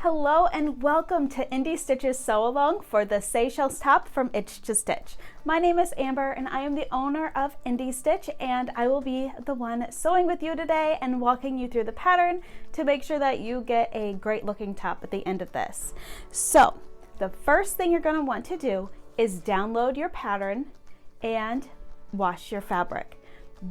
Hello and welcome to IndieStitch's Sew Along for the Seychelles top from Itch to Stitch. My name is Amber and I am the owner of IndieStitch, and I will be the one sewing with you today and walking you through the pattern to make sure that you get a great looking top at the end of this. So the first thing you're going to want to do is download your pattern and wash your fabric.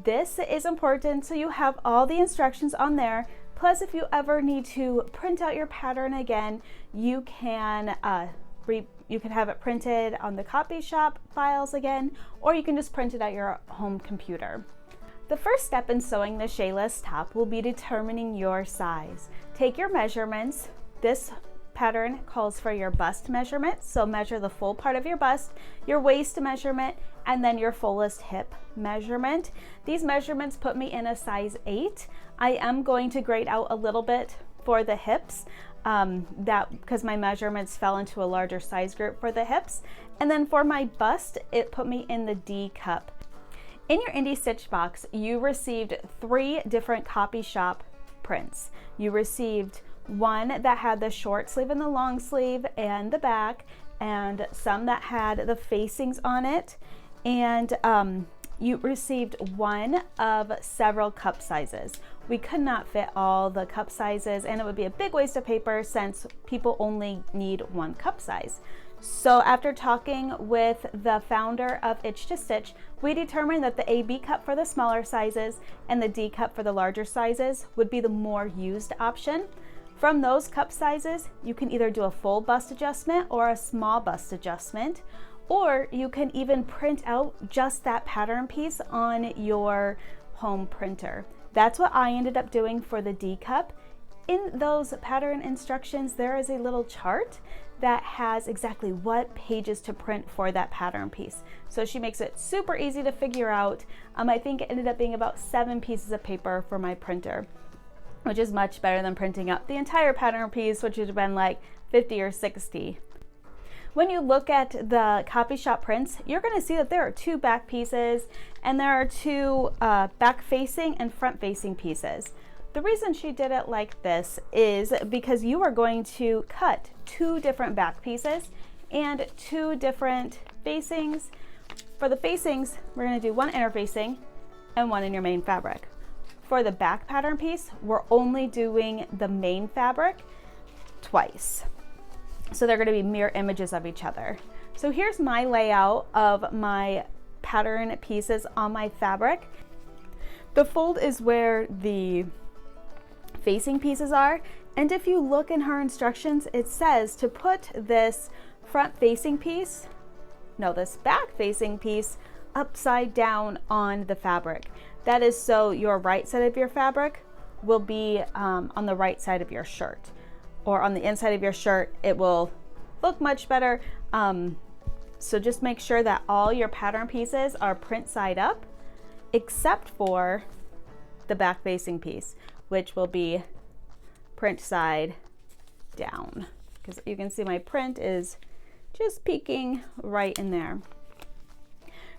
This is important so you have all the instructions on there. Plus, if you ever need to print out your pattern again, you can have it printed on the copy shop files again, or you can just print it at your home computer. The first step in sewing the Seychelles top will be determining your size. Take your measurements. This pattern calls for your bust measurement, so measure the full part of your bust, your waist measurement, and then your fullest hip measurement. These measurements put me in a size 8. I am going to grade out a little bit for the hips, because my measurements fell into a larger size group for the hips. And then for my bust, it put me in the D cup. In your IndieStitch box, you received 3 different copy shop prints. You received one that had the short sleeve and the long sleeve and the back, and some that had the facings on it. And you received one of several cup sizes. We could not fit all the cup sizes, and it would be a big waste of paper since people only need one cup size. So after talking with the founder of Itch to Stitch, we determined that the AB cup for the smaller sizes and the D cup for the larger sizes would be the more used option. From those cup sizes, you can either do a full bust adjustment or a small bust adjustment, or you can even print out just that pattern piece on your home printer. That's what I ended up doing for the D cup. In those pattern instructions, there is a little chart that has exactly what pages to print for that pattern piece. So she makes it super easy to figure out. I think it ended up being about 7 pieces of paper for my printer, which is much better than printing out the entire pattern piece, which would have been like 50 or 60. When you look at the copy shop prints, you're going to see that there are 2 back pieces and there are 2 back facing and front facing pieces. The reason she did it like this is because you are going to cut 2 different back pieces and 2 different facings. For the facings, we're going to do 1 inner facing and 1 in your main fabric. For the back pattern piece, we're only doing the main fabric twice. So they're going to be mirror images of each other. So here's my layout of my pattern pieces on my fabric. The fold is where the facing pieces are, and if you look in her instructions, it says to put this front facing piece, no, this back facing piece upside down on the fabric. That is so your right side of your fabric will be on the right side of your shirt, or on the inside of your shirt. It will look much better. So just make sure that all your pattern pieces are print side up, except for the back facing piece, which will be print side down, because you can see my print is just peeking right in there.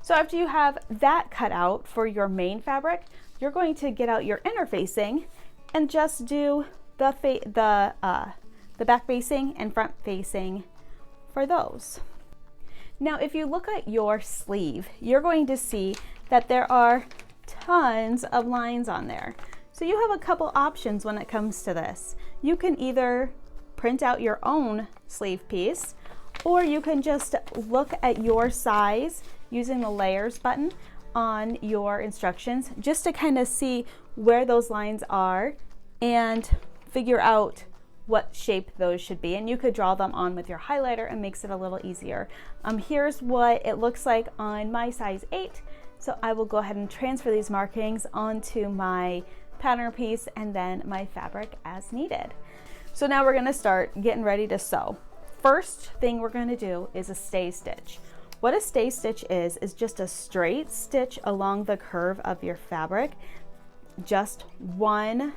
So after you have that cut out for your main fabric, you're going to get out your inner facing and just do the back facing and front facing for those. Now, if you look at your sleeve, you're going to see that there are tons of lines on there. So you have a couple options when it comes to this. You can either print out your own sleeve piece, or you can just look at your size using the layers button on your instructions just to kind of see where those lines are and figure out what shape those should be. And you could draw them on with your highlighter and makes it a little easier. Here's what it looks like on my size 8. So I will go ahead and transfer these markings onto my pattern piece and then my fabric as needed. So now we're going to start getting ready to sew. First thing we're going to do is a stay stitch. What a stay stitch is just a straight stitch along the curve of your fabric, just one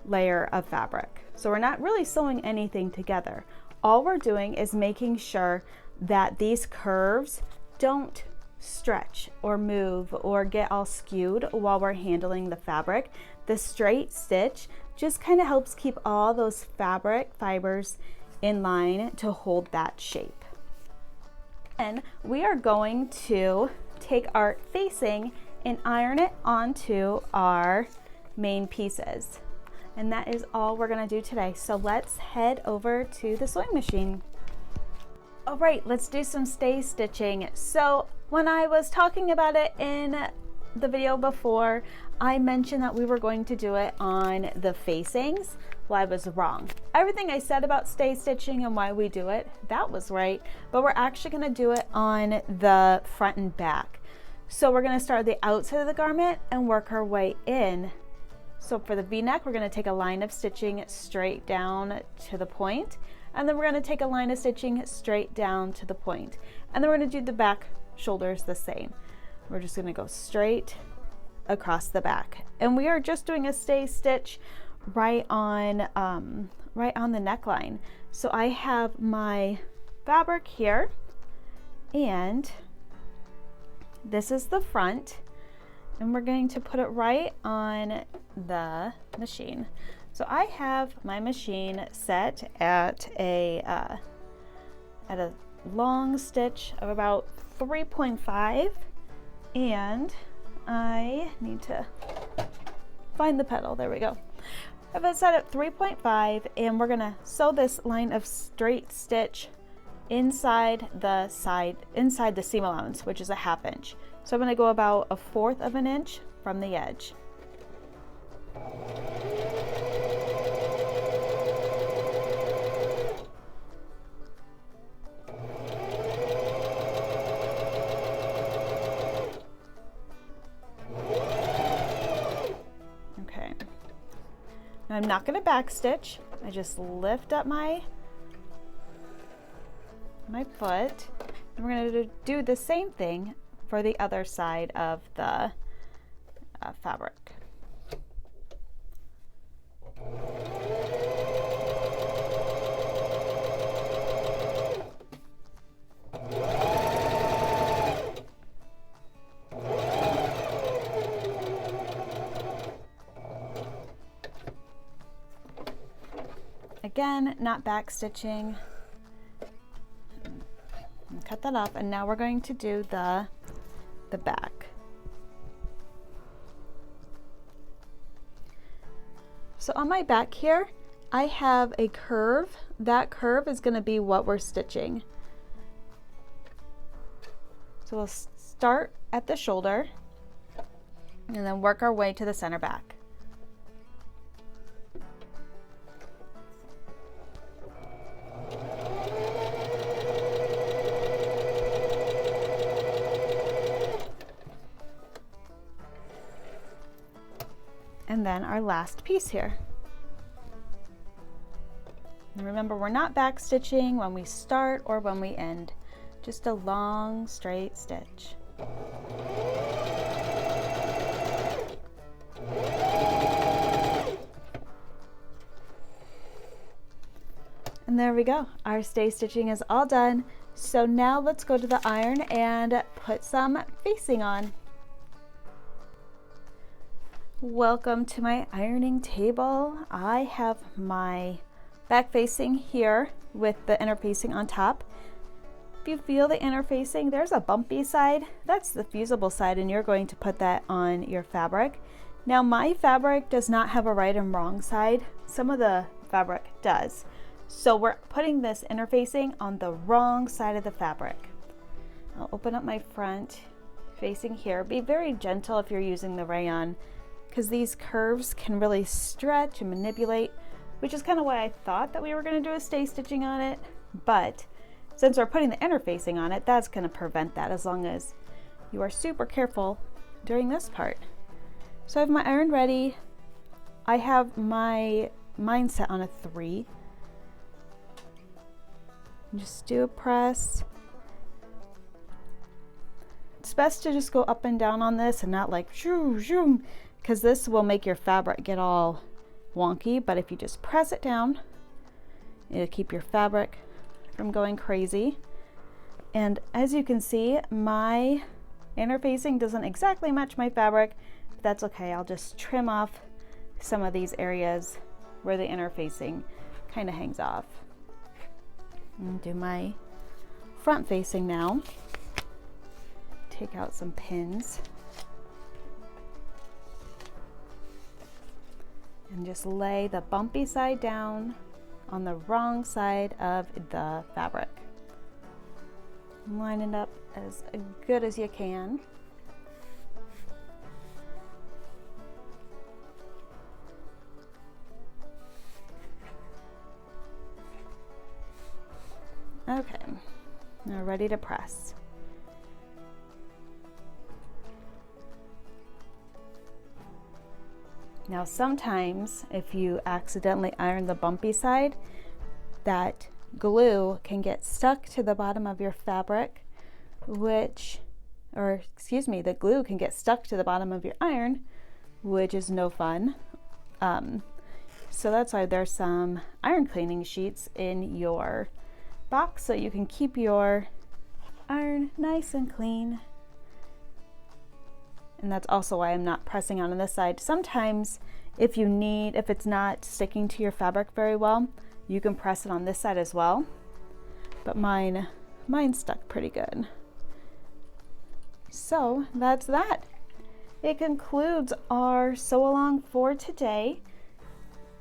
layer of fabric. So we're not really sewing anything together. All we're doing is making sure that these curves don't stretch or move or get all skewed while we're handling the fabric, the straight stitch just kind of helps keep all those fabric fibers in line to hold that shape. And we are going to take our facing and iron it onto our main pieces. And that is all we're going to do today. So let's head over to the sewing machine. All right, let's do some stay stitching. So when I was talking about it in the video before, I mentioned that we were going to do it on the facings. Well, I was wrong. Everything I said about stay stitching and why we do it, that was right, but we're actually going to do it on the front and back. So we're going to start the outside of the garment and work our way in. So for the V-neck, we're going to take a line of stitching straight down to the point, and then we're going to take a line of stitching straight down to the point, and then we're going to do the back shoulders the same. We're just going to go straight across the back, and we are just doing a stay stitch right on the neckline. So I have my fabric here, and this is the front, and we're going to put it right on the machine. So I have my machine set at a long stitch of about 3.5, and I need to find the pedal. There we go. I have it set at 3.5, and we're gonna sew this line of straight stitch inside the seam allowance, which is a 1/2 inch. So I'm going to go about 1/4 of an inch from the edge. Okay. Now I'm not going to back stitch. I just lift up my foot, and we're going to do the same thing for the other side of the fabric. Again, not back stitching. Cut that off, and now we're going to do the back. So on my back here, I have a curve. That curve is going to be what we're stitching. So we'll start at the shoulder and then work our way to the center back. And then our last piece here. And remember, we're not back stitching when we start or when we end, just a long straight stitch. And there we go. Our stay stitching is all done. So now let's go to the iron and put some facing on. Welcome to my ironing table. I have my back facing here with the inner facing on top. If you feel the inner facing, there's a bumpy side. That's the fusible side, and you're going to put that on your fabric. Now my fabric does not have a right and wrong side. Some of the fabric does. So we're putting this inner facing on the wrong side of the fabric. I'll open up my front facing here. Be very gentle if you're using the rayon, because these curves can really stretch and manipulate, which is kind of why I thought that we were going to do a stay stitching on it. But since we're putting the interfacing on it, that's going to prevent that, as long as you are super careful during this part. So I have my iron ready. I have mine set on a 3. Just do a press. It's best to just go up and down on this and not like shoo shoo, because this will make your fabric get all wonky. But if you just press it down, it'll keep your fabric from going crazy. And as you can see, my interfacing doesn't exactly match my fabric, but that's okay. I'll just trim off some of these areas where the interfacing kind of hangs off. And do my front facing now. Take out some pins and just lay the bumpy side down on the wrong side of the fabric. Line it up as good as you can. Okay, now ready to press. Now sometimes if you accidentally iron the bumpy side, that glue can get stuck to the bottom of your fabric, the glue can get stuck to the bottom of your iron, which is no fun. So that's why there's some iron cleaning sheets in your box so you can keep your iron nice and clean. And that's also why I'm not pressing on this side. Sometimes if it's not sticking to your fabric very well, you can press it on this side as well. But mine stuck pretty good. So that's that. It concludes our sew along for today.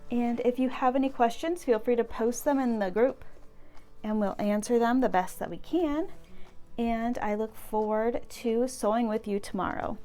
And if you have any questions, feel free to post them in the group and we'll answer them the best that we can. And I look forward to sewing with you tomorrow.